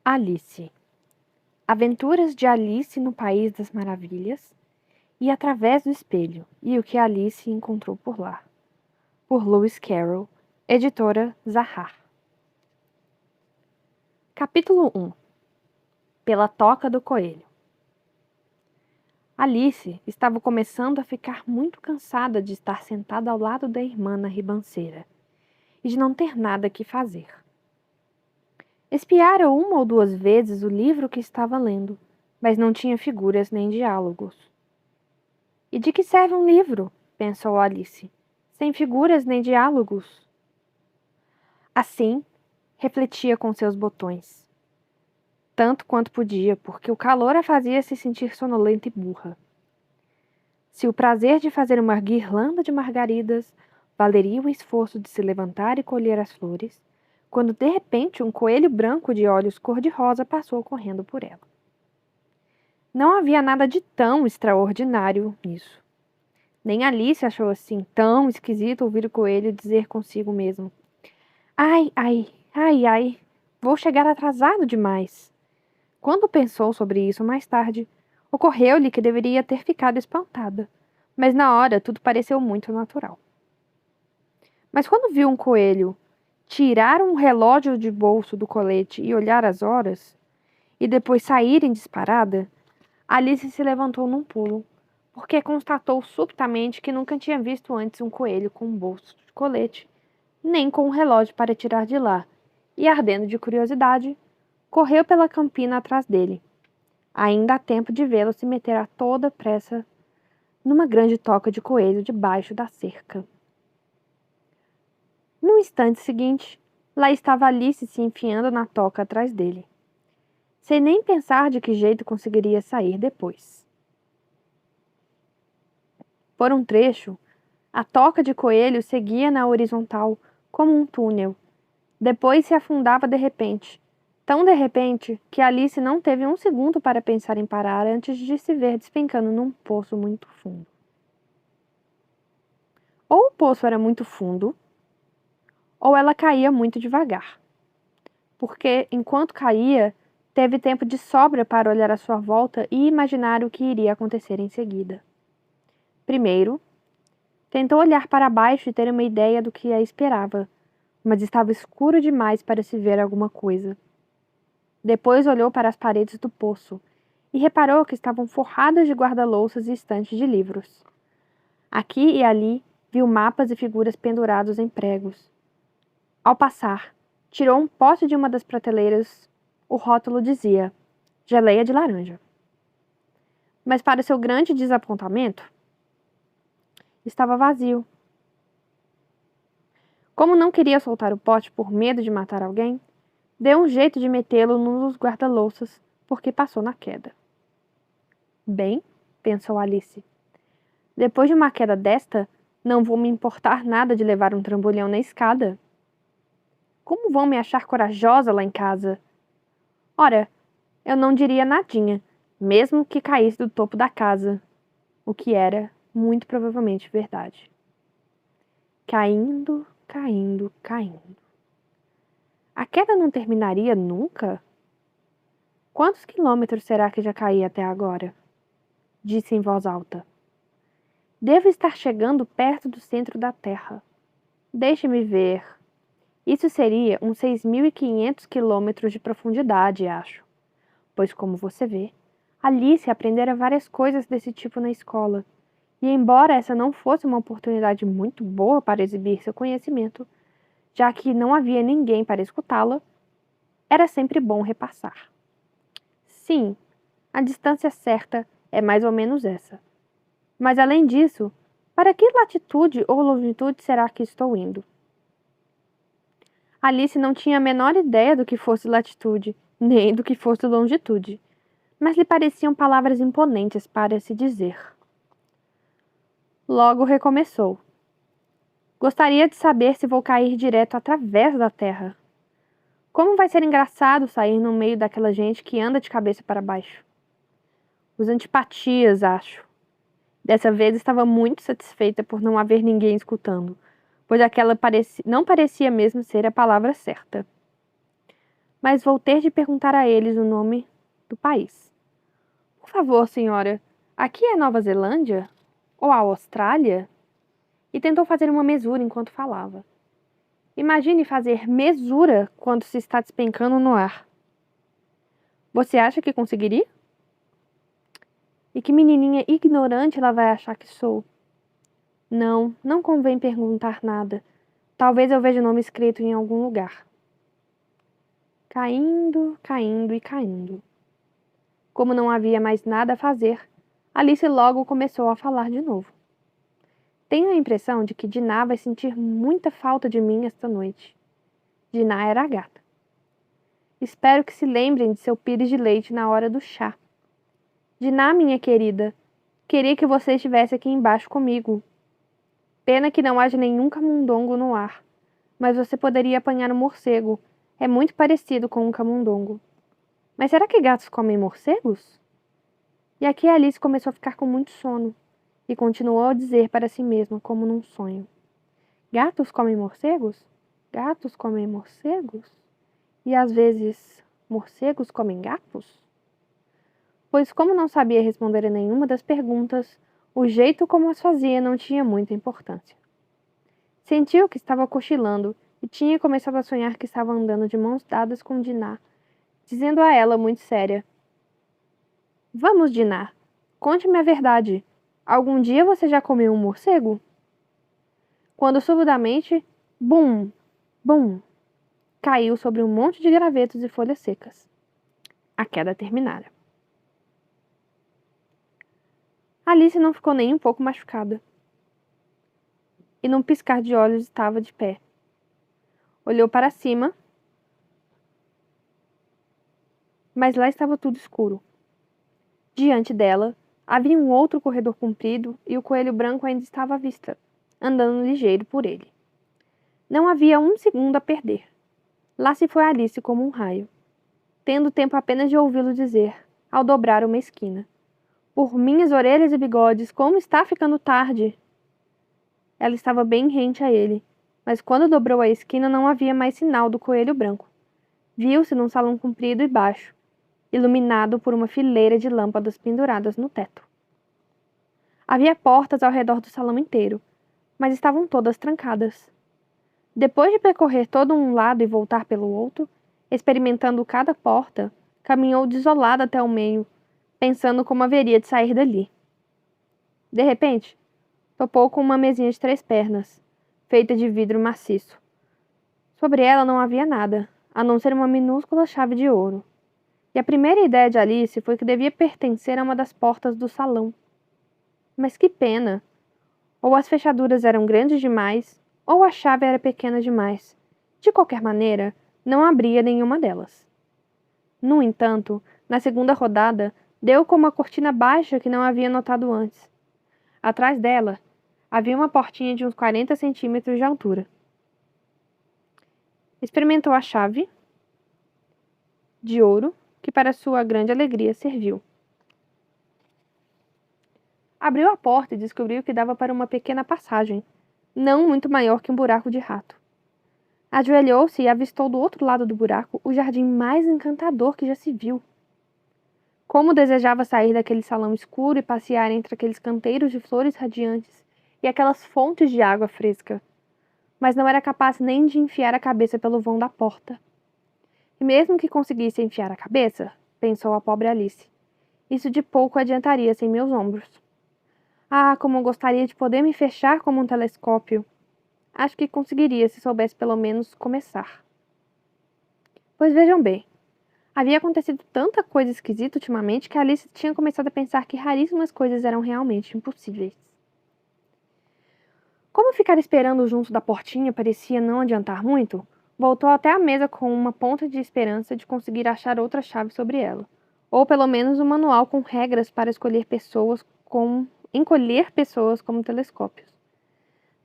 Alice. Aventuras de Alice no País das Maravilhas e Através do Espelho e o que Alice encontrou por lá. Por Lewis Carroll, editora Zahar. Capítulo 1. Pela Toca do Coelho. Alice estava começando a ficar muito cansada de estar sentada ao lado da irmã na ribanceira e de não ter nada que fazer. Espiara uma ou duas vezes o livro que estava lendo, mas não tinha figuras nem diálogos. E de que serve um livro? Pensou Alice, sem figuras nem diálogos. Assim, refletia com seus botões. Tanto quanto podia, porque o calor a fazia se sentir sonolenta e burra. Se o prazer de fazer uma guirlanda de margaridas valeria o esforço de se levantar e colher as flores, quando de repente um coelho branco de olhos cor-de-rosa passou correndo por ela. Não havia nada de tão extraordinário nisso. Nem Alice achou assim tão esquisito ouvir o coelho dizer consigo mesmo: Ai, ai, ai, ai, vou chegar atrasado demais. Quando pensou sobre isso mais tarde, ocorreu-lhe que deveria ter ficado espantada, mas na hora tudo pareceu muito natural. Mas quando viu um coelho tirar um relógio de bolso do colete e olhar as horas, e depois sair em disparada, Alice se levantou num pulo, porque constatou subitamente que nunca tinha visto antes um coelho com um bolso de colete, nem com um relógio para tirar de lá, e, ardendo de curiosidade, correu pela campina atrás dele. Ainda há tempo de vê-lo se meter a toda pressa numa grande toca de coelho debaixo da cerca. No instante seguinte, lá estava Alice se enfiando na toca atrás dele, sem nem pensar de que jeito conseguiria sair depois. Por um trecho, a toca de coelho seguia na horizontal como um túnel. Depois se afundava de repente, tão de repente que Alice não teve um segundo para pensar em parar antes de se ver despencando num poço muito fundo. Ou o poço era muito fundo, ou ela caía muito devagar, porque, enquanto caía, teve tempo de sobra para olhar à sua volta e imaginar o que iria acontecer em seguida. Primeiro, tentou olhar para baixo e ter uma ideia do que a esperava, mas estava escuro demais para se ver alguma coisa. Depois olhou para as paredes do poço e reparou que estavam forradas de guarda-louças e estantes de livros. Aqui e ali viu mapas e figuras pendurados em pregos. Ao passar, tirou um pote de uma das prateleiras. O rótulo dizia: geleia de laranja. Mas, para seu grande desapontamento, estava vazio. Como não queria soltar o pote por medo de matar alguém, deu um jeito de metê-lo num dos guarda-louças, porque passou na queda. Bem, pensou Alice, depois de uma queda desta, não vou me importar nada de levar um trambolhão na escada. Como vão me achar corajosa lá em casa? Ora, eu não diria nadinha, mesmo que caísse do topo da casa, o que era, muito provavelmente, verdade. Caindo, caindo, caindo. A queda não terminaria nunca? Quantos quilômetros será que já caí até agora? Disse em voz alta. Devo estar chegando perto do centro da Terra. Deixe-me ver. Isso seria uns 6.500 quilômetros de profundidade, acho. Pois, como você vê, Alice aprendera várias coisas desse tipo na escola. E embora essa não fosse uma oportunidade muito boa para exibir seu conhecimento, já que não havia ninguém para escutá-la, era sempre bom repassar. Sim, a distância certa é mais ou menos essa. Mas, além disso, para que latitude ou longitude será que estou indo? Alice não tinha a menor ideia do que fosse latitude, nem do que fosse longitude, mas lhe pareciam palavras imponentes para se dizer. Logo recomeçou. Gostaria de saber se vou cair direto através da terra. Como vai ser engraçado sair no meio daquela gente que anda de cabeça para baixo. Os antipatias, acho. Dessa vez estava muito satisfeita por não haver ninguém escutando, pois aquela não parecia mesmo ser a palavra certa. mas vou ter de perguntar a eles o nome do país. Por favor, senhora, aqui é Nova Zelândia? Ou a Austrália? E tentou fazer uma mesura enquanto falava. Imagine fazer mesura quando se está despencando no ar. Você acha que conseguiria? E que menininha ignorante ela vai achar que sou? Não, não convém perguntar nada. Talvez eu veja o nome escrito em algum lugar. Caindo, caindo e caindo. Como não havia mais nada a fazer, Alice logo começou a falar de novo. Tenho a impressão de que Dinah vai sentir muita falta de mim esta noite. Dinah era a gata. Espero que se lembrem de seu pires de leite na hora do chá. Dinah, minha querida, queria que você estivesse aqui embaixo comigo. Pena que não haja nenhum camundongo no ar, mas você poderia apanhar um morcego. É muito parecido com um camundongo. Mas será que gatos comem morcegos? E aqui Alice começou a ficar com muito sono e continuou a dizer para si mesma, como num sonho: Gatos comem morcegos? Gatos comem morcegos? E às vezes, morcegos comem gatos? Pois, como não sabia responder a nenhuma das perguntas, o jeito como as fazia não tinha muita importância. Sentiu que estava cochilando e tinha começado a sonhar que estava andando de mãos dadas com Dinah, dizendo a ela muito séria: Vamos, Dinah, conte-me a verdade. Algum dia você já comeu um morcego? Quando subitamente, bum, bum, caiu sobre um monte de gravetos e folhas secas. A queda terminara. Alice não ficou nem um pouco machucada. E num piscar de olhos estava de pé. Olhou para cima, mas lá estava tudo escuro. Diante dela, havia um outro corredor comprido e o coelho branco ainda estava à vista, andando ligeiro por ele. Não havia um segundo a perder. Lá se foi Alice como um raio, tendo tempo apenas de ouvi-lo dizer, ao dobrar uma esquina: Por minhas orelhas e bigodes, como está ficando tarde! Ela estava bem rente a ele, mas quando dobrou a esquina não havia mais sinal do coelho branco. Viu-se num salão comprido e baixo, iluminado por uma fileira de lâmpadas penduradas no teto. Havia portas ao redor do salão inteiro, mas estavam todas trancadas. Depois de percorrer todo um lado e voltar pelo outro, experimentando cada porta, caminhou desolada até o meio, pensando como haveria de sair dali. De repente, topou com uma mesinha de 3 pernas, feita de vidro maciço. Sobre ela não havia nada, a não ser uma minúscula chave de ouro. E a primeira ideia de Alice foi que devia pertencer a uma das portas do salão. Mas que pena! Ou as fechaduras eram grandes demais, ou a chave era pequena demais. De qualquer maneira, não abria nenhuma delas. No entanto, na segunda rodada, deu com uma cortina baixa que não havia notado antes. Atrás dela, havia uma portinha de uns 40 centímetros de altura. Experimentou a chave de ouro, que para sua grande alegria serviu. Abriu a porta e descobriu que dava para uma pequena passagem, não muito maior que um buraco de rato. Ajoelhou-se e avistou do outro lado do buraco o jardim mais encantador que já se viu. Como desejava sair daquele salão escuro e passear entre aqueles canteiros de flores radiantes e aquelas fontes de água fresca. Mas não era capaz nem de enfiar a cabeça pelo vão da porta. E mesmo que conseguisse enfiar a cabeça, pensou a pobre Alice, isso de pouco adiantaria sem meus ombros. Ah, como eu gostaria de poder me fechar como um telescópio. Acho que conseguiria se soubesse pelo menos começar. Pois vejam bem, havia acontecido tanta coisa esquisita ultimamente que Alice tinha começado a pensar que raríssimas coisas eram realmente impossíveis. Como ficar esperando junto da portinha parecia não adiantar muito, voltou até a mesa com uma ponta de esperança de conseguir achar outra chave sobre ela, ou pelo menos um manual com regras para encolher pessoas como telescópios.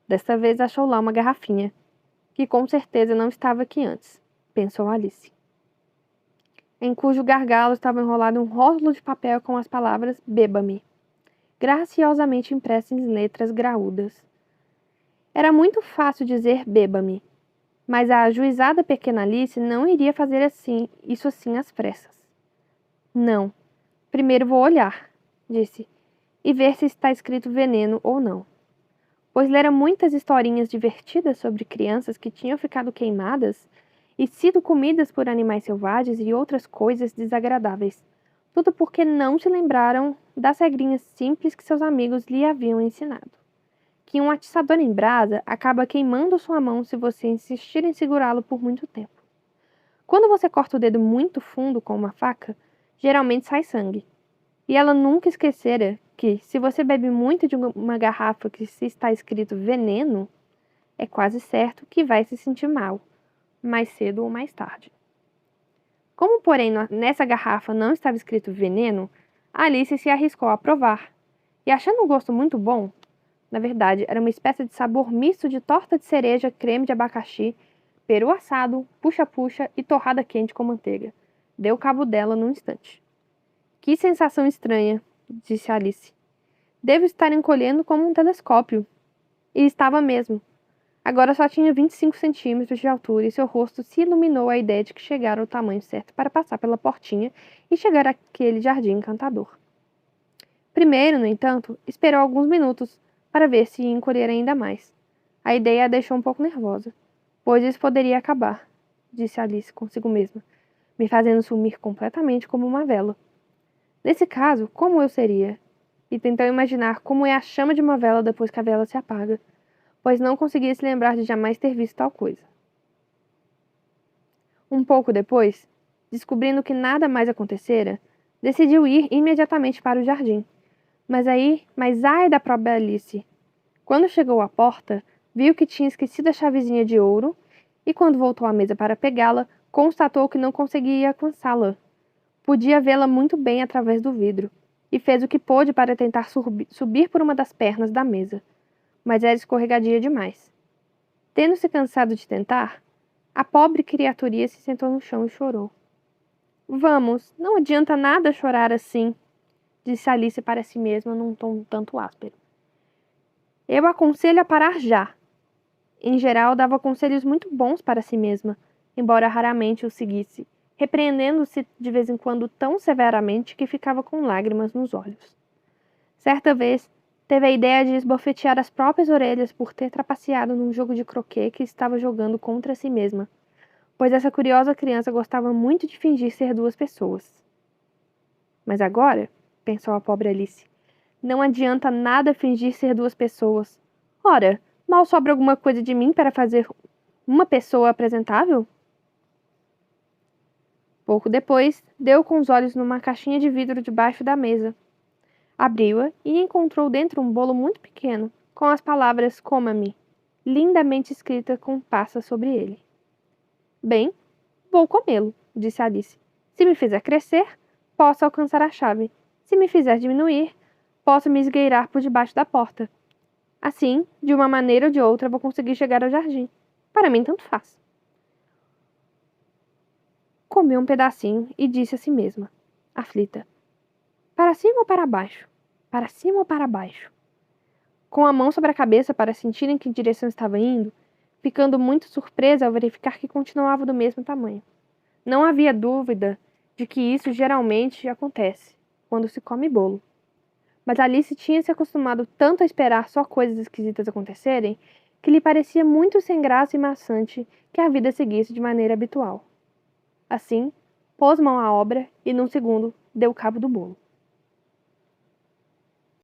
Desta vez achou lá uma garrafinha, que com certeza não estava aqui antes, pensou Alice, em cujo gargalo estava enrolado um rótulo de papel com as palavras Beba-me, graciosamente impressas em letras graúdas. Era muito fácil dizer Beba-me. Mas a ajuizada pequena Alice não iria fazer isso assim às pressas. Não. Primeiro vou olhar, disse, e ver se está escrito veneno ou não. Pois lera muitas historinhas divertidas sobre crianças que tinham ficado queimadas e sido comidas por animais selvagens e outras coisas desagradáveis. Tudo porque não se lembraram das regrinhas simples que seus amigos lhe haviam ensinado. Que um atiçador em brasa acaba queimando sua mão se você insistir em segurá-lo por muito tempo. Quando você corta o dedo muito fundo com uma faca, geralmente sai sangue. E ela nunca esquecera que, se você bebe muito de uma garrafa que se está escrito veneno, é quase certo que vai se sentir mal, mais cedo ou mais tarde. Como, porém, nessa garrafa não estava escrito veneno, Alice se arriscou a provar. E achando o gosto muito bom, na verdade, era uma espécie de sabor misto de torta de cereja, creme de abacaxi, peru assado, puxa-puxa e torrada quente com manteiga. Deu cabo dela num instante. Que sensação estranha, disse Alice. Devo estar encolhendo como um telescópio. E estava mesmo. Agora só tinha 25 centímetros de altura e seu rosto se iluminou à ideia de que chegara ao tamanho certo para passar pela portinha e chegar àquele jardim encantador. Primeiro, no entanto, esperou alguns minutos para ver se ia encolher ainda mais. A ideia a deixou um pouco nervosa, pois isso poderia acabar, disse Alice consigo mesma, me fazendo sumir completamente como uma vela. Nesse caso, como eu seria? E tentou imaginar como é a chama de uma vela depois que a vela se apaga, pois não conseguia se lembrar de jamais ter visto tal coisa. Um pouco depois, descobrindo que nada mais acontecera, decidiu ir imediatamente para o jardim. Mas ai da própria Alice! Quando chegou à porta, viu que tinha esquecido a chavezinha de ouro e, quando voltou à mesa para pegá-la, constatou que não conseguia alcançá-la. Podia vê-la muito bem através do vidro, e fez o que pôde para tentar subir por uma das pernas da mesa, mas era escorregadia demais. Tendo-se cansado de tentar, a pobre criaturinha se sentou no chão e chorou. Vamos, não adianta nada chorar assim, disse Alice para si mesma num tom um tanto áspero. Eu aconselho a parar já. Em geral, dava conselhos muito bons para si mesma, embora raramente os seguisse, repreendendo-se de vez em quando tão severamente que ficava com lágrimas nos olhos. Certa vez, teve a ideia de esbofetear as próprias orelhas por ter trapaceado num jogo de croquet que estava jogando contra si mesma, pois essa curiosa criança gostava muito de fingir ser duas pessoas. Mas agora, pensou a pobre Alice, não adianta nada fingir ser duas pessoas. Ora, mal sobra alguma coisa de mim para fazer uma pessoa apresentável? Pouco depois, deu com os olhos numa caixinha de vidro debaixo da mesa. Abriu-a e encontrou dentro um bolo muito pequeno, com as palavras "Coma-me", lindamente escrita com passas sobre ele. Bem, vou comê-lo, disse Alice. Se me fizer crescer, posso alcançar a chave. Se me fizer diminuir, posso me esgueirar por debaixo da porta. Assim, de uma maneira ou de outra, vou conseguir chegar ao jardim. Para mim, tanto faz. Comeu um pedacinho e disse a si mesma, aflita: para cima ou para baixo? Para cima ou para baixo? Com a mão sobre a cabeça para sentir em que direção estava indo, ficando muito surpresa ao verificar que continuava do mesmo tamanho. Não havia dúvida de que isso geralmente acontece quando se come bolo. Mas Alice tinha se acostumado tanto a esperar só coisas esquisitas acontecerem que lhe parecia muito sem graça e maçante que a vida seguisse de maneira habitual. Assim, pôs mão à obra e, num segundo, deu cabo do bolo.